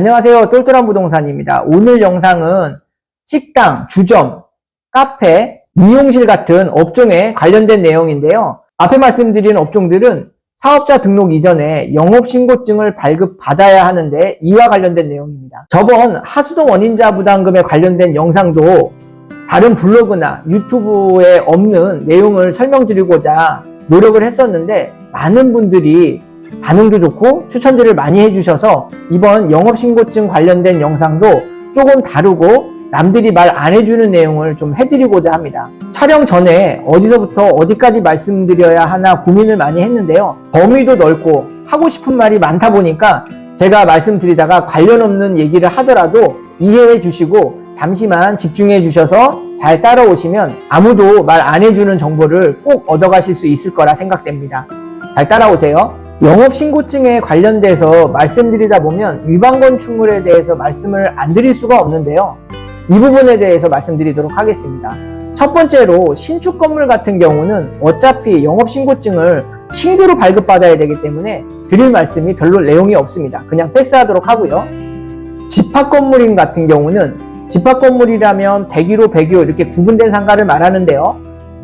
안녕하세요. 똘똘한 부동산입니다. 오늘 영상은 식당, 주점, 카페, 미용실 같은 업종에 관련된 내용인데요. 앞에 말씀드린 업종들은 사업자 등록 이전에 영업신고증을 발급받아야 하는데 이와 관련된 내용입니다. 저번 하수도 원인자 부담금에 관련된 영상도 다른 블로그나 유튜브에 없는 내용을 설명드리고자 노력을 했었는데 많은 분들이 반응도 좋고 추천들을 많이 해주셔서 이번 영업신고증 관련된 영상도 조금 다르고 남들이 말 안 해주는 내용을 좀 해드리고자 합니다. 촬영 전에 어디서부터 어디까지 말씀드려야 하나 고민을 많이 했는데요. 범위도 넓고 하고 싶은 말이 많다 보니까 제가 말씀드리다가 관련 없는 얘기를 하더라도 이해해 주시고 잠시만 집중해 주셔서 잘 따라오시면 아무도 말 안 해주는 정보를 꼭 얻어가실 수 있을 거라 생각됩니다. 잘 따라오세요. 영업신고증에 관련돼서 말씀드리다 보면 위반건축물에 대해서 말씀을 안 드릴 수가 없는데요. 이 부분에 대해서 말씀드리도록 하겠습니다. 첫 번째로 신축 건물 같은 경우는 어차피 영업신고증을 신규로 발급받아야 되기 때문에 드릴 말씀이 별로 내용이 없습니다. 그냥 패스하도록 하고요. 집합건물인 같은 경우는 집합건물이라면 101호, 102호 이렇게 구분된 상가를 말하는데요.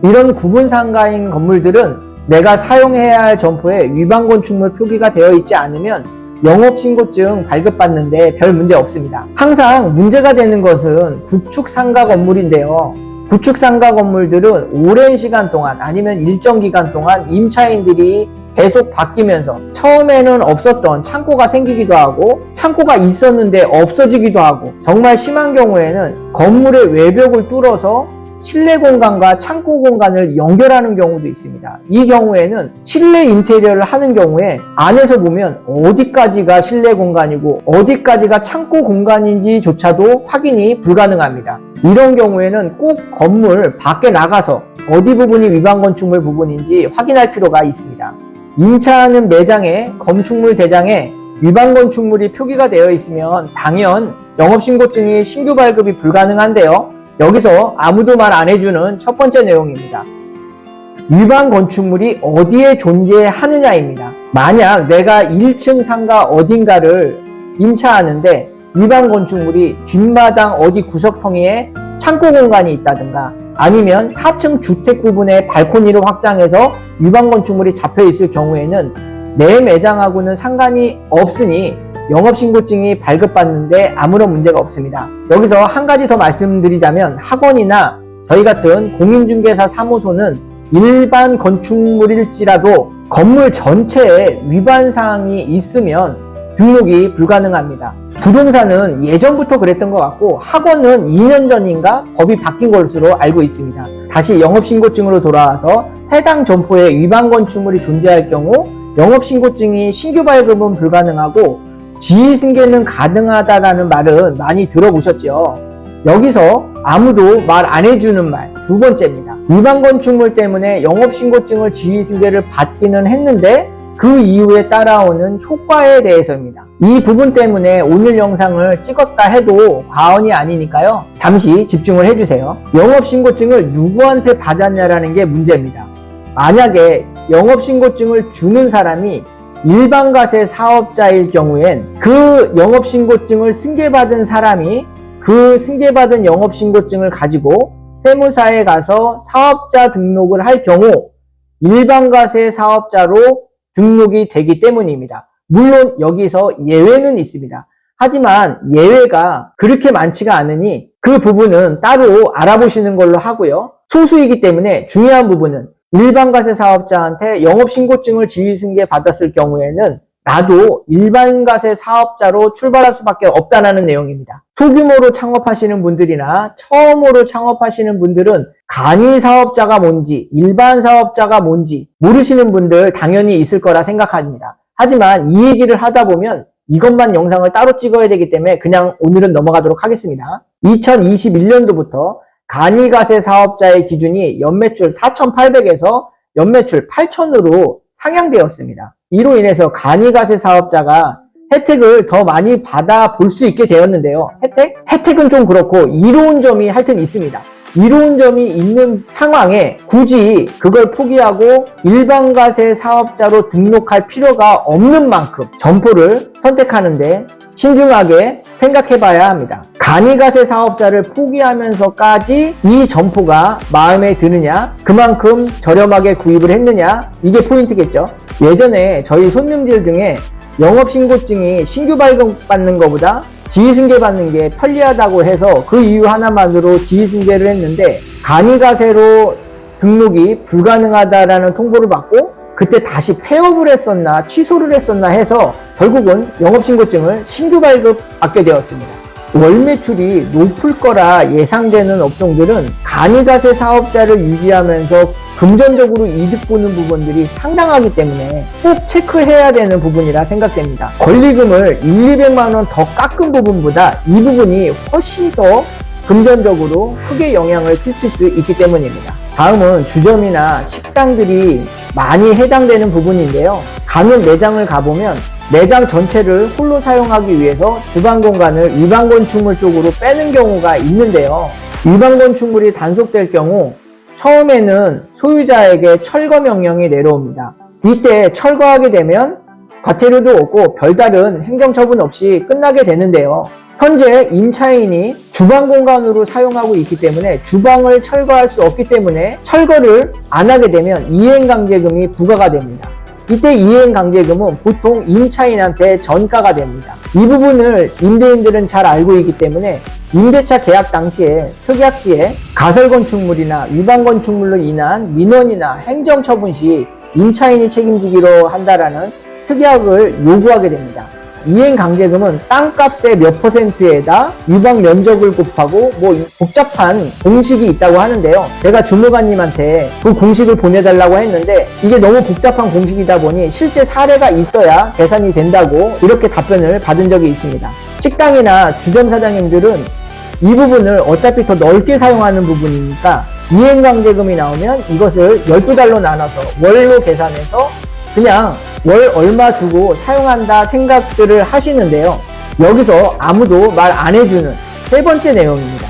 이런 구분 상가인 건물들은 내가 사용해야 할 점포에 위반건축물 표기가 되어 있지 않으면 영업신고증 발급받는데 별 문제 없습니다. 항상 문제가 되는 것은 구축상가 건물인데요. 구축상가 건물들은 오랜 시간 동안 아니면 일정 기간 동안 임차인들이 계속 바뀌면서 처음에는 없었던 창고가 생기기도 하고 창고가 있었는데 없어지기도 하고 정말 심한 경우에는 건물의 외벽을 뚫어서 실내 공간과 창고 공간을 연결하는 경우도 있습니다. 이 경우에는 실내 인테리어를 하는 경우에 안에서 보면 어디까지가 실내 공간이고 어디까지가 창고 공간인지조차도 확인이 불가능합니다. 이런 경우에는 꼭 건물 밖에 나가서 어디 부분이 위반건축물 부분인지 확인할 필요가 있습니다. 임차하는 매장에 건축물 대장에 위반건축물이 표기가 되어 있으면 당연 영업신고증이 신규 발급이 불가능한데요. 여기서 아무도 말 안 해주는 첫 번째 내용입니다. 위반 건축물이 어디에 존재하느냐입니다. 만약 내가 1층 상가 어딘가를 임차하는데 위반 건축물이 뒷마당 어디 구석텅이에 창고 공간이 있다든가 아니면 4층 주택 부분에 발코니를 확장해서 위반 건축물이 잡혀 있을 경우에는 내 매장하고는 상관이 없으니 영업신고증이 발급받는데 아무런 문제가 없습니다. 여기서 한 가지 더 말씀드리자면 학원이나 저희 같은 공인중개사 사무소는 일반 건축물일지라도 건물 전체에 위반사항이 있으면 등록이 불가능합니다. 부동산은 예전부터 그랬던 것 같고 학원은 2년 전인가 법이 바뀐 것으로 알고 있습니다. 다시 영업신고증으로 돌아와서 해당 점포에 위반건축물이 존재할 경우 영업신고증이 신규 발급은 불가능하고 지위승계는 가능하다라는 말은 많이 들어보셨죠? 여기서 아무도 말 안 해주는 말 두 번째입니다. 위반건축물 때문에 영업신고증을 지위승계를 받기는 했는데 그 이후에 따라오는 효과에 대해서입니다. 이 부분 때문에 오늘 영상을 찍었다 해도 과언이 아니니까요. 잠시 집중을 해주세요. 영업신고증을 누구한테 받았냐라는 게 문제입니다. 만약에 영업신고증을 주는 사람이 일반과세 사업자일 경우엔 그 영업신고증을 승계받은 사람이 그 승계받은 영업신고증을 가지고 세무사에 가서 사업자 등록을 할 경우 일반과세 사업자로 등록이 되기 때문입니다. 물론 여기서 예외는 있습니다. 하지만 예외가 그렇게 많지가 않으니 그 부분은 따로 알아보시는 걸로 하고요. 소수이기 때문에 중요한 부분은 일반과세 사업자한테 영업신고증을 지위승계 받았을 경우에는 나도 일반과세 사업자로 출발할 수밖에 없다는 내용입니다. 소규모로 창업하시는 분들이나 처음으로 창업하시는 분들은 간이 사업자가 뭔지 일반 사업자가 뭔지 모르시는 분들 당연히 있을 거라 생각합니다. 하지만 이 얘기를 하다 보면 이것만 영상을 따로 찍어야 되기 때문에 그냥 오늘은 넘어가도록 하겠습니다. 2021년도부터 간이과세 사업자의 기준이 연매출 4,800에서 연매출 8,000으로 상향되었습니다. 이로 인해서 간이과세 사업자가 혜택을 더 많이 받아볼 수 있게 되었는데요. 혜택은 좀 그렇고 이로운 점이 하여튼 있습니다. 이로운 점이 있는 상황에 굳이 그걸 포기하고 일반 과세 사업자로 등록할 필요가 없는 만큼 점포를 선택하는데 신중하게 생각해봐야 합니다. 간이가세 사업자를 포기하면서까지 이 점포가 마음에 드느냐, 그만큼 저렴하게 구입을 했느냐, 이게 포인트겠죠. 예전에 저희 손님들 중에 영업신고증이 신규 발급받는 것보다 지휘승계 받는 게 편리하다고 해서 그 이유 하나만으로 지휘승계를 했는데 간이가세로 등록이 불가능하다라는 통보를 받고 그때 다시 폐업을 했었나 취소를 했었나 해서 결국은 영업신고증을 신규 발급받게 되었습니다. 월 매출이 높을 거라 예상되는 업종들은 간이가세 사업자를 유지하면서 금전적으로 이득 보는 부분들이 상당하기 때문에 꼭 체크해야 되는 부분이라 생각됩니다. 권리금을 200만 원 더 깎은 부분보다 이 부분이 훨씬 더 금전적으로 크게 영향을 끼칠 수 있기 때문입니다. 다음은 주점이나 식당들이 많이 해당되는 부분인데요. 간혹 매장을 가보면 매장 전체를 홀로 사용하기 위해서 주방 공간을 위반 건축물 쪽으로 빼는 경우가 있는데요. 위반 건축물이 단속될 경우 처음에는 소유자에게 철거 명령이 내려옵니다. 이때 철거하게 되면 과태료도 없고 별다른 행정처분 없이 끝나게 되는데요. 현재 임차인이 주방 공간으로 사용하고 있기 때문에 주방을 철거할 수 없기 때문에 철거를 안 하게 되면 이행강제금이 부과가 됩니다. 이때 이행강제금은 보통 임차인한테 전가가 됩니다. 이 부분을 임대인들은 잘 알고 있기 때문에 임대차 계약 당시에 특약 시에 가설건축물이나 위반건축물로 인한 민원이나 행정처분 시 임차인이 책임지기로 한다라는 특약을 요구하게 됩니다. 이행강제금은 땅값의 몇 %에다 위반 면적을 곱하고 복잡한 공식이 있다고 하는데요. 제가 주무관님한테 그 공식을 보내달라고 했는데 이게 너무 복잡한 공식이다 보니 실제 사례가 있어야 계산이 된다고 이렇게 답변을 받은 적이 있습니다. 식당이나 주점 사장님들은 이 부분을 어차피 더 넓게 사용하는 부분이니까 이행강제금이 나오면 이것을 12달로 나눠서 월로 계산해서 그냥 월 얼마 주고 사용한다 생각들을 하시는데요. 여기서 아무도 말 안 해주는 세 번째 내용입니다.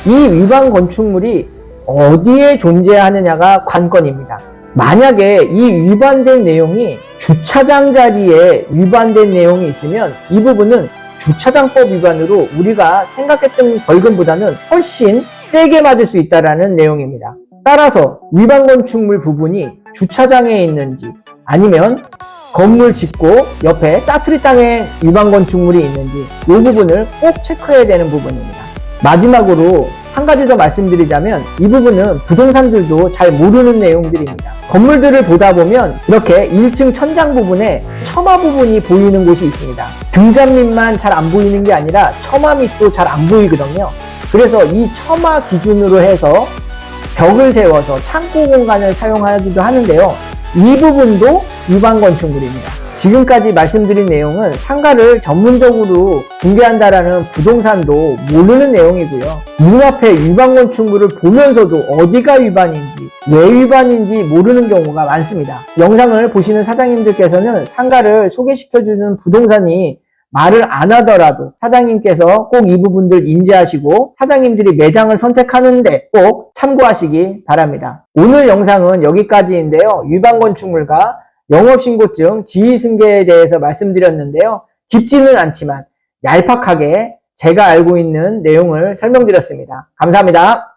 이 위반 건축물이 어디에 존재하느냐가 관건입니다. 만약에 이 위반된 내용이 주차장 자리에 위반된 내용이 있으면 이 부분은 주차장법 위반으로 우리가 생각했던 벌금보다는 훨씬 세게 맞을 수 있다는 내용입니다. 따라서 위반 건축물 부분이 주차장에 있는지 아니면 건물 짓고 옆에 짜투리 땅에 위반 건축물이 있는지 이 부분을 꼭 체크해야 되는 부분입니다. 마지막으로 한 가지 더 말씀드리자면 이 부분은 부동산들도 잘 모르는 내용들입니다. 건물들을 보다 보면 이렇게 1층 천장 부분에 처마 부분이 보이는 곳이 있습니다. 등잔밑만 잘 안 보이는 게 아니라 처마 밑도 잘 안 보이거든요. 그래서 이 처마 기준으로 해서 벽을 세워서 창고 공간을 사용하기도 하는데요. 이 부분도 위반 건축물입니다. 지금까지 말씀드린 내용은 상가를 전문적으로 중개한다라는 부동산도 모르는 내용이고요. 눈앞에 위반 건축물을 보면서도 어디가 위반인지 왜 위반인지 모르는 경우가 많습니다. 영상을 보시는 사장님들께서는 상가를 소개시켜주는 부동산이 말을 안 하더라도 사장님께서 꼭 이 부분들 인지하시고 사장님들이 매장을 선택하는데 꼭 참고하시기 바랍니다. 오늘 영상은 여기까지인데요. 위반 건축물과 영업신고증 지휘승계에 대해서 말씀드렸는데요. 깊지는 않지만 얄팍하게 제가 알고 있는 내용을 설명드렸습니다. 감사합니다.